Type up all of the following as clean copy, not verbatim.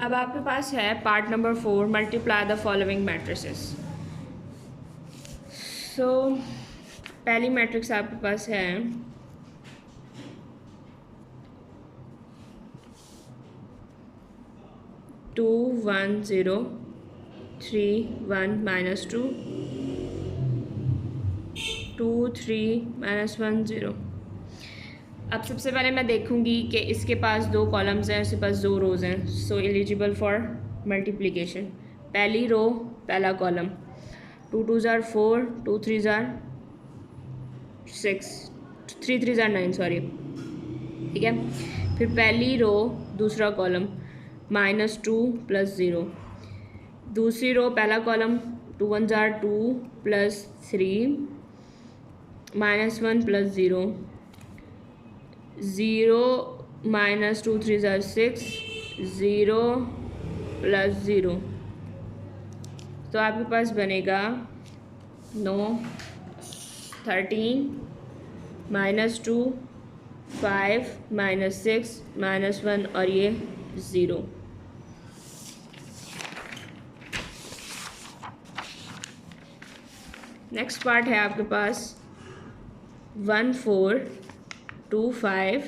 अब आपके पास है part number 4, multiply the following matrices. So पहली मैट्रिक्स आपके पास है 2 1 0 3 1 -2 2 3 -1 0। अब सबसे पहले मैं देखूंगी कि इसके पास दो कॉलम्स हैं, इसके पास दो रोज़ हैं, सो एलिजिबल फॉर मल्टीप्लिकेशन। पहली रो पहला कॉलम 2 2 ज़ार 4 2 3 ज़ार 6 3 3 ज़ार 9 सॉरी, ठीक है। फिर पहली रो दूसरा कॉलम -2 + 0। दूसरी रो पहला कॉलम 2 1 ज़ार 2 + 3 -1 + 0 0 -2 3 ज़ार 6 0 + 0। तो आपके पास बनेगा 9 13 -2 5 -6 -1 और ये 0। नेक्स्ट पार्ट है आपके पास 1 4 2 5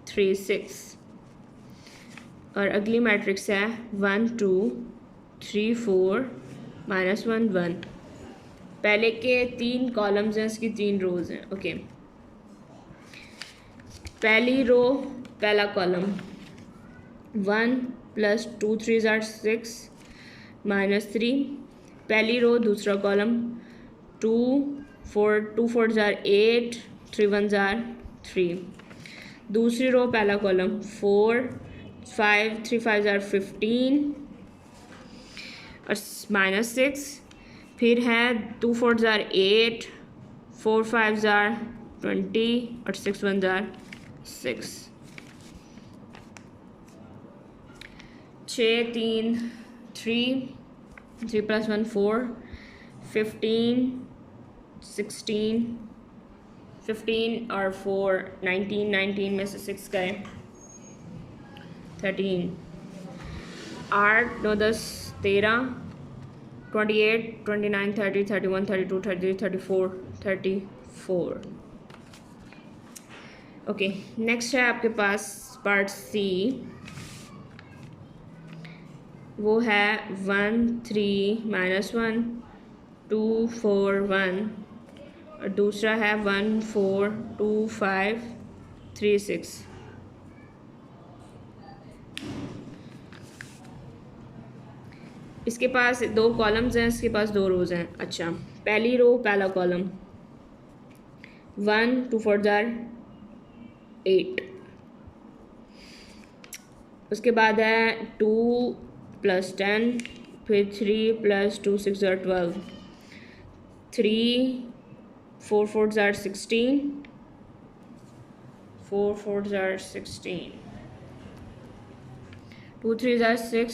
3 6 और अगली मैट्रिक्स है 1 2 3 4 -1 1। पहले के 3 कॉलम्स हैं, इसकी 3 रोज़ हैं। ओके, पहली रो पहला कॉलम 1 + 2 3 ज़ार 6 -3। पहली रो दूसरा कॉलम 2 4 ज़ार 8 3 1 ज़ार 3। दूसरी रो पहला कॉलम 4 5 3 5 ज़ार 15 और -6। फिर है 2 4 ज़ार 8 4 5 ज़ार 20 और 6 1 ज़ार 6। 6 3 3 3 + 1 4 15 16 15 और 4 19 19 में से 6 गए 13 8 9 10 13 28 29 30 31 32 33 34 34। ओके, नेक्स्ट है आपके पास पार्ट सी, वो है 1 3 -1 2 4 1 और दूसरा है 1 4 2 5 3 6। इसके पास दो कॉलम्स हैं, इसके पास दो रोज़ हैं। अच्छा, पहली रो पहला कॉलम 1 2 4 ज़ार 8। उसके बाद है 2 + 10 फिर 3 + 2 6 ज़ार 12 3 4 4 ज़ार 16 4 4 ज़ार 16 2 3 ज़ार 6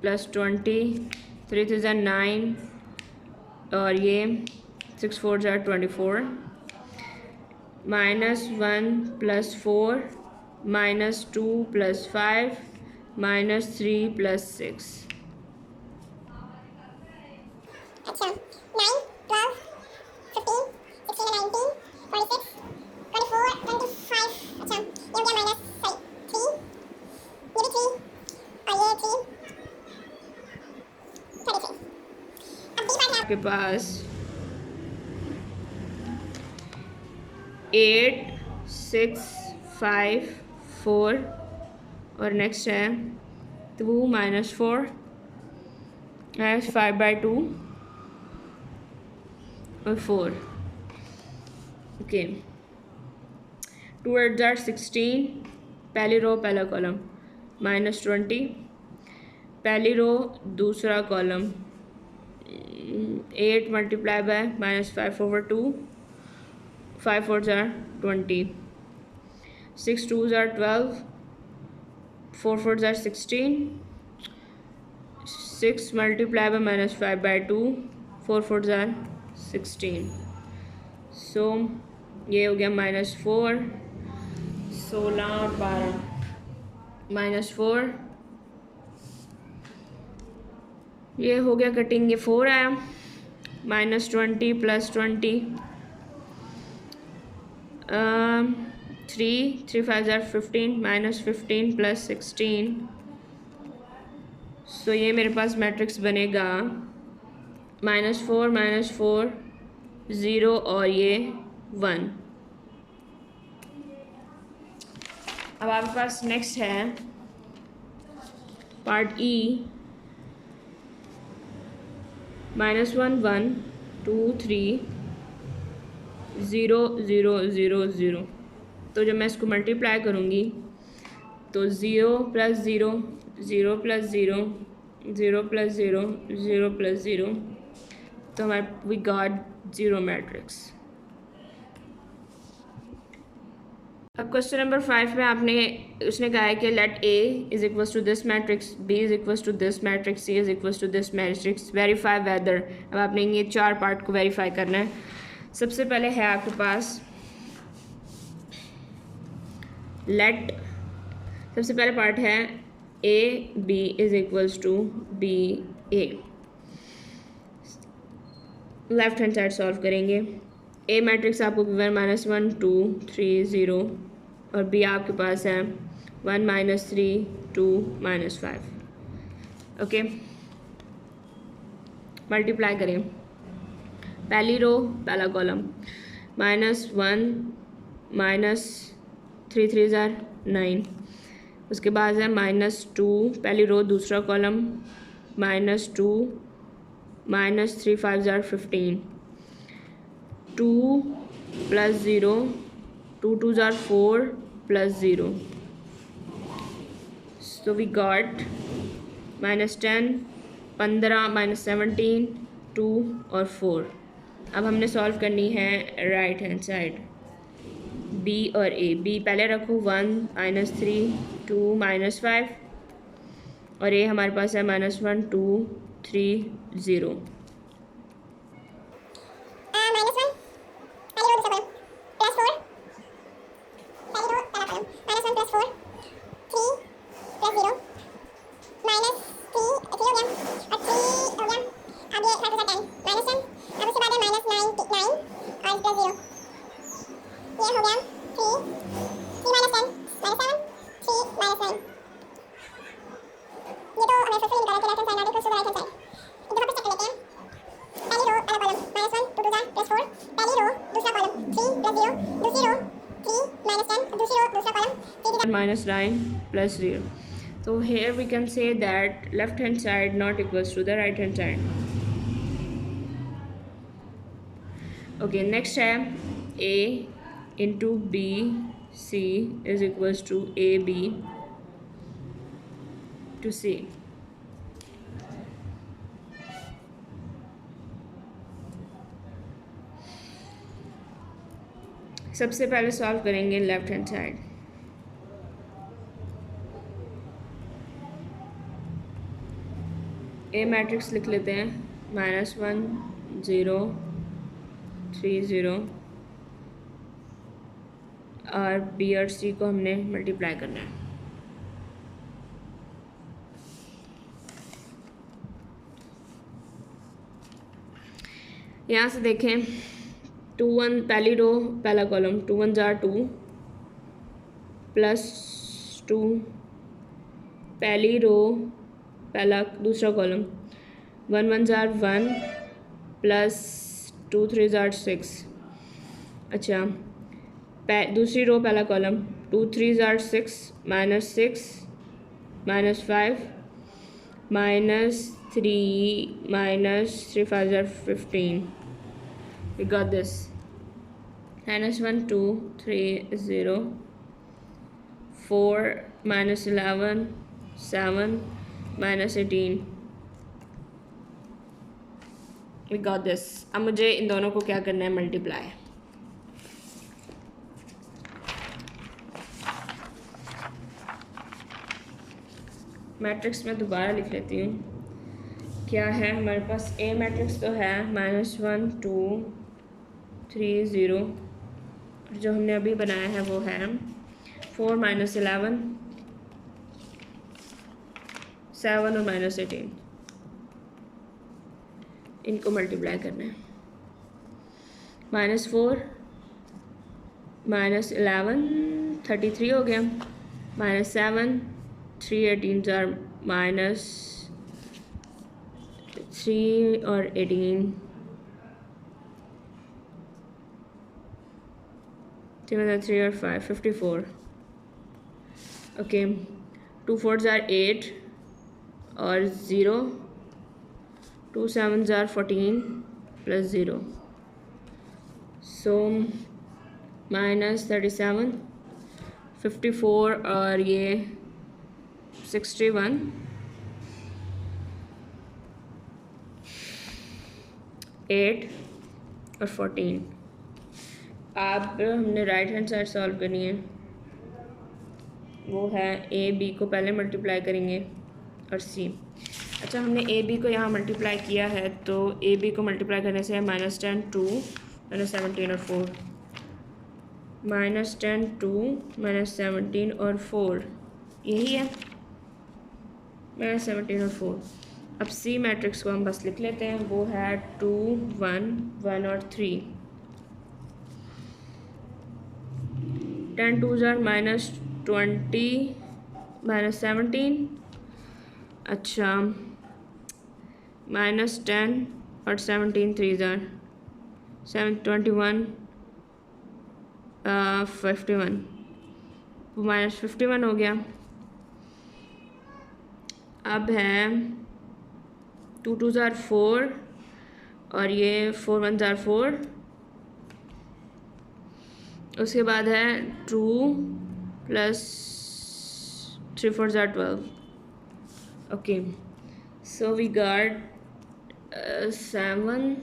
+ 20 3 3 ज़ार 9 और ये 6 4 ज़ार 24 -1 + 4 -2 + 5 -3 + 6। अच्छा 9 12 15 16 19 26 24 25। अच्छा ये हो गया -3 ये भी 3 और ये 3 33। अब बी बार है आपके पास 8 6 5 4 और नेक्स्ट है 2 -4 5/2 और 4। ओके, 2 8 ज़ार 16 पहली रो पहला कॉलम -20। पहली रो दूसरा कॉलम 8 × -5/2 5 4 ज़ार 20 6 2 ज़ार 12 4 4 ज़ार 16 6 × -5/2 4 4 ज़ार 16। सो ये हो गया -4 16 और 12 -4 ये हो गया कटिंग, ये 4 आया, -20 + 20, 3 5 = 15, -15 + 16, सो ये मेरे पास मैट्रिक्स बनेगा -4 -4 0 और ये 1। अब आपके पास नेक्स्ट है पार्ट ई, -1 1 2 3 0 0 0 0। तो जब मैं इसको मल्टीप्लाई करूँगी तो 0 + 0 0 + 0 0 + 0 0 + 0, तो हमारे वी गॉट 0 मैट्रिक्स। अब क्वेश्चन नंबर 5 में आपने उसने कहा है कि let A is equals to this matrix, B is equals to this matrix, C is equals to this matrix, verify whether. अब आपने ये 4 पार्ट को वेरीफाई करना है। सबसे पहले है आपके पास लेट, सबसे पहले पार्ट है A B is equals to B A. Left hand side solve करेंगे। ए मैट्रिक्स आपको गिवन -1 2 3 0 और बी आपके पास है 1 -3 2 -5। ओके, मल्टीप्लाई करें। पहली रो पहला कॉलम, -1 -3 3 = 9, उसके बाद है -2 पहली रो दूसरा कॉलम, -2 -3 5 = 15, 2 + 0 2 2 = 4 + 0, so we got -10 15 -17 2 और 4। अब हमने सॉल्व करनी है राइट हैंड साइड, बी और ए। बी पहले रखो 1 -3 2 -5 और ए हमारे पास है -1 2 3 0। -9 + 0, so here we can say that left hand side not equals to the right hand side. Okay, next है a into b c is equals to ab to c। सबसे पहले solve करेंगे लेफ्ट हैंड साइड। ए matrix लिख लेते हैं, -1 0 3 0 और B और सी को हमने मल्टीप्लाई करना है। यहाँ से देखें 2 1 पहली रो पहला कॉलम, 2 1 = 2 +2 पहली रो पहला दूसरा कॉलम, 1 1 = 1 +2 3 = 6। अच्छा, दूसरी रो पहला column, 2 3 = 6 -6 -5 -3 5 = 15। We got this, -1 2 3 0 4 -11 7 -18। We got this। अब मुझे इन दोनों को क्या करना है, मल्टीप्लाई। मैट्रिक्स में दोबारा लिख लेती हूँ। क्या है हमारे पास, ए मैट्रिक्स तो है -1 2 3 0, जो हमने अभी बनाया है वो है 4 -11 7 और -18। इनको मल्टीप्लाई करना है। -4 -11 33 हो गया, -7 3 18 -3 और 18 3 और 5 54। ओके 2 4s are 8 और 0, 2 7s are 14 प्लस 0, सो -37 54 और ये 61 8 और 14। अब हमने राइट हैंड साइड सॉल्व करनी है, वो है ए बी को पहले मल्टीप्लाई करेंगे और सी। अच्छा हमने ए बी को यहाँ मल्टीप्लाई किया है, तो ए बी को मल्टीप्लाई करने से है -10 2 -17 और 4, -10 2 -17 और 4, यही है -17 और 4। अब सी मैट्रिक्स को हम बस लिख लेते हैं, वो है 2 1 1 और 3। 10 2s are -20 -17, अच्छा -10 और 17 3s are 21 51, -51 हो गया। अब है 2 2s are 4 और ये 4 1s are 4, उसके बाद है 2 + 3 4s are 12। Okay so we got 7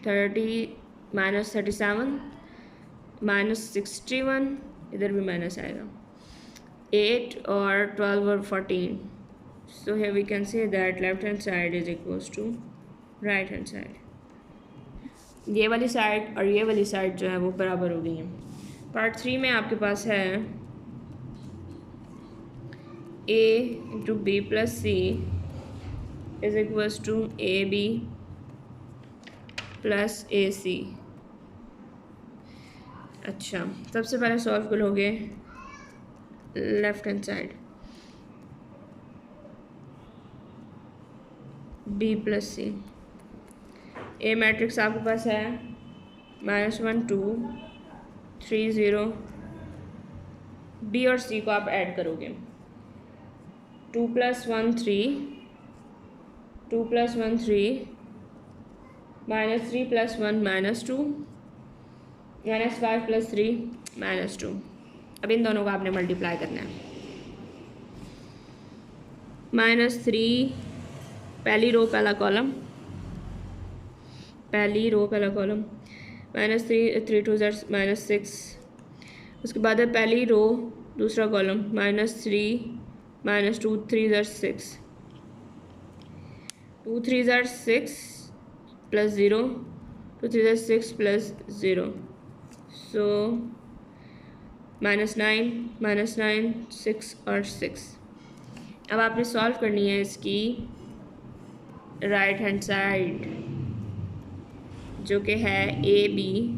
30 -37 -61, इधर भी माइनस आएगा, 8 और 12 और 14। So here we can say that left hand side is equals to right hand side. ये वाली साइड और ये वाली साइड जो है वो बराबर हो गई हैं। पार्ट 3 में आपके पास है a into B plus C is equals to A B plus A C. अच्छा सबसे पहले सॉल्व करोगे left hand side, B plus C. A matrix आपके पास है -1 2 3 0, बी और सी को आप ऐड करोगे, 2 + 1 3, 2 + 1 3, -3 + 1 -2, -5 + 3 -2। अब इन दोनों को आपने मल्टीप्लाई करना है। -3 पहली रो पहला कॉलम, पहली रो पहला कॉलम, -3 3 2s are -6, उसके बाद है पहली रो दूसरा column, -3 -2 3s are 6, 2 3s are 6 + 0, 2 3s are 6 + 0, सो -9 -9 6 और 6। अब आपने सॉल्व करनी है इसकी राइट हैंड साइड, जो कि है A B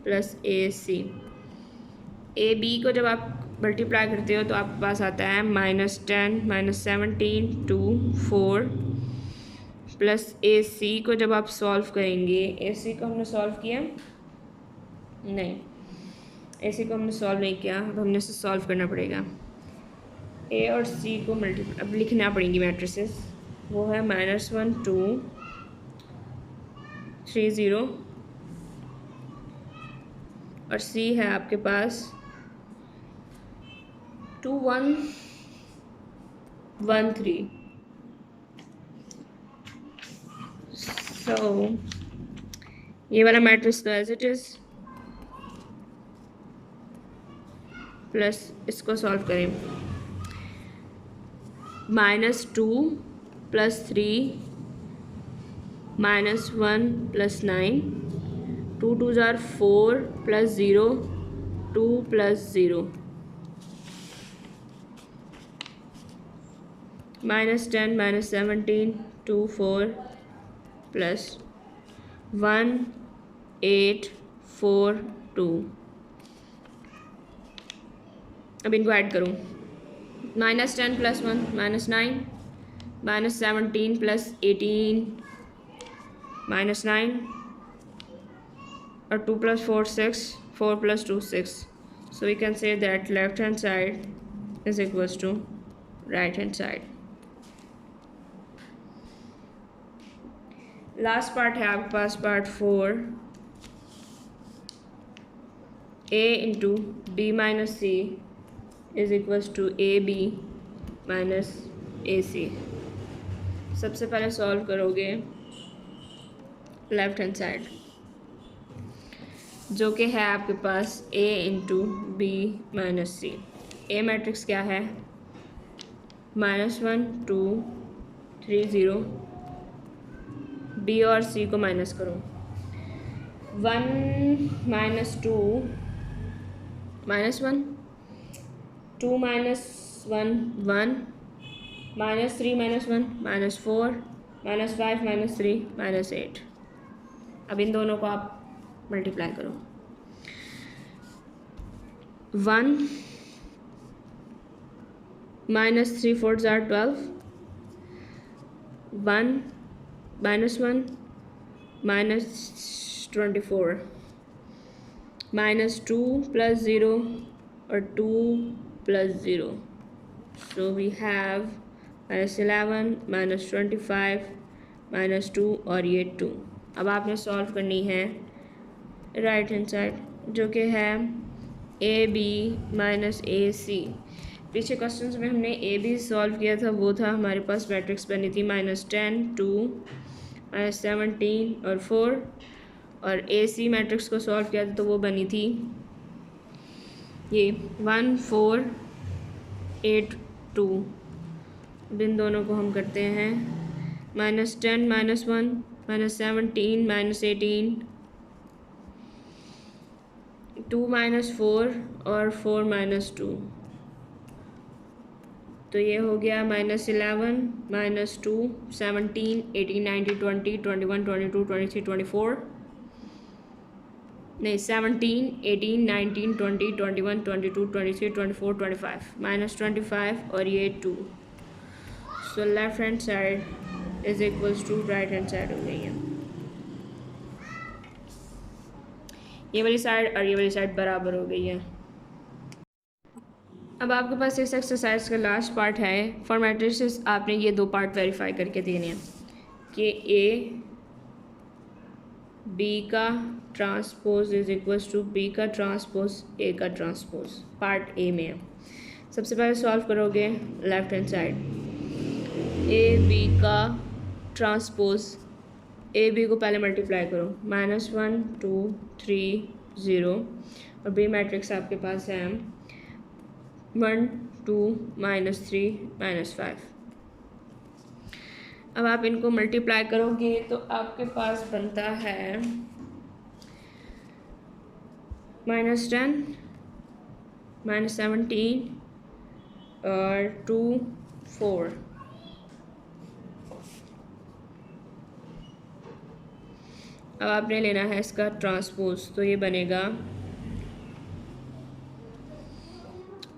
plus A C. A B को जब आप मल्टीप्लाई करते हो तो आपके पास आता है -10 -17 2 4, प्लस ए सी को जब आप सॉल्व करेंगे, ए सी को हमने सॉल्व किया नहीं, ए सी को हमने सॉल्व नहीं किया, अब हमने इसे सॉल्व करना पड़ेगा। ए और सी को अब लिखना पड़ेंगी मैट्रिसेस, वो है -1 2 3 0 और सी है आपके पास 2 1 1 3। सो ये वाला मैट्रिक्स तो एज इट इज़, प्लस इसको सॉल्व करें, -2 + 3 -1 + 9, 2 2s are 4 + 0 2 + 0, -10 -17 2 4 प्लस 1842। अब इनको ऐड करूँ, -10 + 1 -9, -17 + 18 -9, और 2 + 4 6, 4 + 2 6. So we can say that left hand side is equals to right hand side. Last part है आपके पास part 4, a into b minus c is equals to A B minus A C. सबसे पहले solve करोगे left hand side, जो कि है आपके पास a into B minus C. A matrix क्या है, -1 2 3 0। बी और सी को माइनस करो, 1 - 2 -1, 2 - 1 1, -3 - 1 -4, -5 - 3 -8। अब इन दोनों को आप मल्टीप्लाई करो, 1 - 3 4 12, 1 -1 -24, -2 + 0 और 2 + 0। So we have -11 -25 -2 और ये 2। अब आपने सॉल्व करनी है राइट हैंड साइड, जो कि है ए बी माइनस ए सी। पीछे क्वेश्चंस में हमने ए बी सॉल्व किया था, वो था हमारे पास मैट्रिक्स बनी थी -10 2 -17 और 4, और ए सी मैट्रिक्स को सॉल्व किया था तो वो बनी थी ये 1 4 8 2। अब इन दोनों को हम करते हैं -10 -1 -17 -18, 2 - 4 और 4 - 2। तो ये हो गया -11 -2 17 18 19 20 21 22 23 24, नहीं 17 18 19 20 21 22 23 24 25 -25 और ये 2। So left hand side is equals to right hand side हो गई है। ये वाली साइड और ये वाली साइड बराबर हो गई है। अब आपके पास इस एक्सरसाइज का लास्ट पार्ट है। फॉर मैट्रिसेस आपने ये 2 पार्ट वेरीफाई करके देने हैं कि ए बी का transpose is equals to B का ट्रांसपोज ए का ट्रांसपोज, पार्ट ए में है। सबसे पहले सॉल्व करोगे left hand side, A B का ट्रांसपोज, ए बी को पहले मल्टीप्लाई करो, -1 2 3 0, और बी मैट्रिक्स आपके पास है 1 2 -3 -5। अब आप इनको मल्टीप्लाई करोगे तो आपके पास बनता है -10 -17 और 2 4। अब आपने लेना है इसका ट्रांसपोज, तो ये बनेगा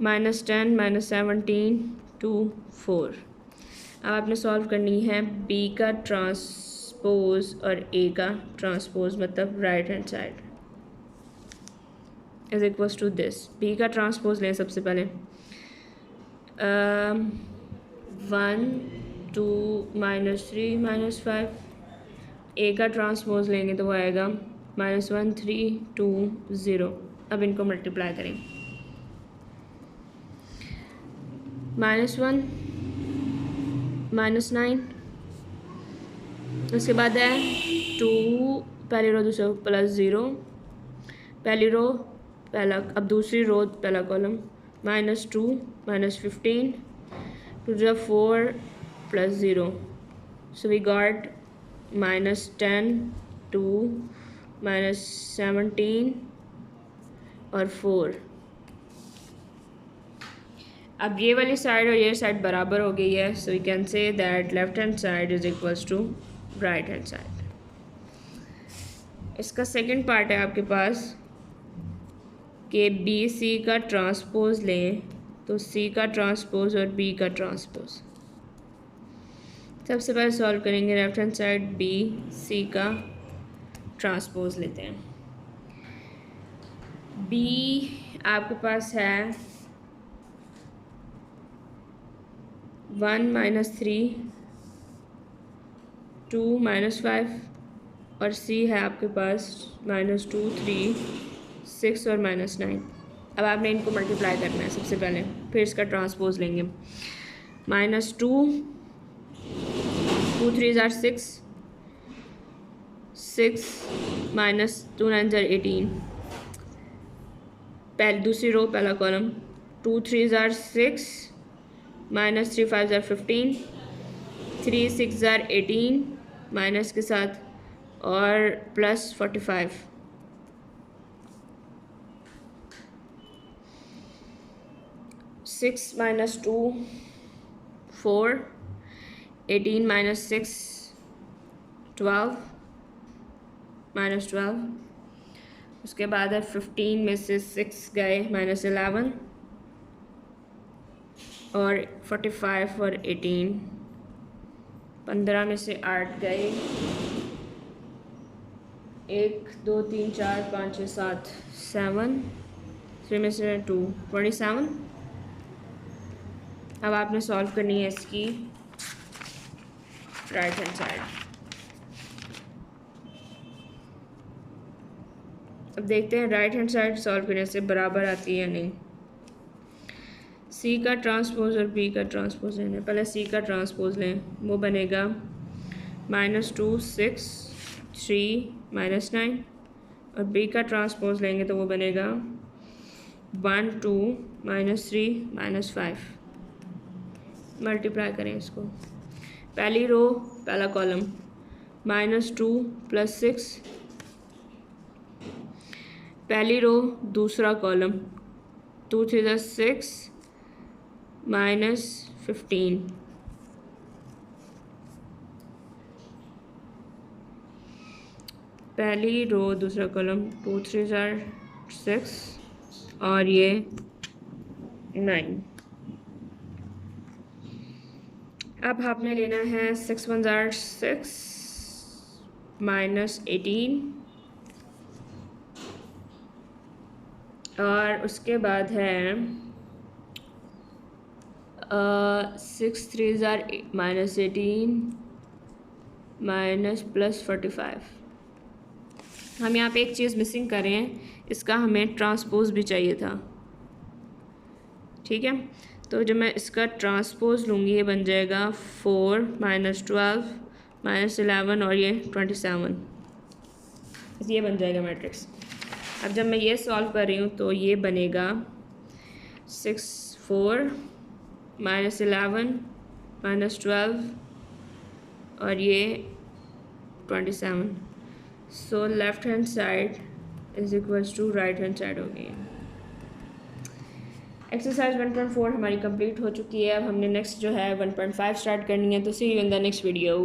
-10 -17 2 4। अब आपने सॉल्व करनी है बी का ट्रांसपोज और ए का ट्रांसपोज, मतलब right hand side is equals to this. B का ट्रांसपोज लें सबसे पहले, 1 2 -3 -5। ए का ट्रांसपोज लेंगे तो वो आएगा -1 3 2 0। अब इनको मल्टीप्लाई करें, -1 -9, उसके बाद है 2 पहली रो दूसरा +0, पहली रो पहला, अब दूसरी रो पहला कॉलम, -2 -15 2 4 +0। सो वी गॉट -10 2 -17 और 4। अब ये वाली साइड और ये साइड बराबर हो गई है, so we can say that left hand side is equals to right hand side. इसका सेकंड पार्ट है आपके पास कि बी सी का ट्रांसपोज लें, तो सी का ट्रांसपोज और बी का ट्रांसपोज। सबसे पहले सॉल्व करेंगे left hand side, B C का ट्रांसपोज लेते हैं। बी आपके पास है 1 - 3 2 - 5 और सी है आपके पास -2 3 6 और -9। अब आपने इनको मल्टीप्लाई करना है सबसे पहले, फिर इसका ट्रांसपोज लेंगे। -2 2 3 are 6 6 -2 9 are 18। पहले दूसरी रो पहला column 2 3 are 6 -3 5 are 15 3 6 are 18 minus के साथ और प्लस 45। सिक्स -2 4 18 - 6 12 -12। उसके बाद है 15 में से 6 गए -11 और 45 और 18। 15 में से 8 गए 1 2 3 4 5 6 7 7 3 में से 2 27। अब आपने सॉल्व करनी है इसकी राइट हैंड साइड। अब देखते हैं राइट हैंड साइड सॉल्व करने से बराबर आती है या नहीं। सी का ट्रांसपोज और बी का ट्रांसपोज लेना है। पहले सी का ट्रांसपोज लें, वो बनेगा -2 6 3 -9 और बी का ट्रांसपोज लेंगे तो वो बनेगा 1 2 -3 -5। मल्टीप्लाई करें इसको, पहली रो पहला कॉलम -2 + 6, पहली रो दूसरा कॉलम 2 3 are 6 -15। पहली रो दूसरा कॉलम 2 3 are 6 और ये 9। अब आपने लेना है 6 1 are 6 -18 और उसके बाद है 6 3 are -18 +45। हम यहाँ पे एक चीज़ मिसिंग कर रहे हैं, इसका हमें ट्रांसपोज भी चाहिए था। ठीक है, तो जब मैं इसका ट्रांसपोज लूँगी ये बन जाएगा 4 -12 -11 और ये 27। ये बन जाएगा मैट्रिक्स। अब जब मैं ये सॉल्व कर रही हूँ तो ये बनेगा 6 4 -11 -12 और ये 27। So left hand side is equals to right hand side हो गई। एक्सरसाइज 1.4 हमारी कंप्लीट हो चुकी है। अब हमने नेक्स्ट जो है 1.5 स्टार्ट करनी है। तो see you in the next video.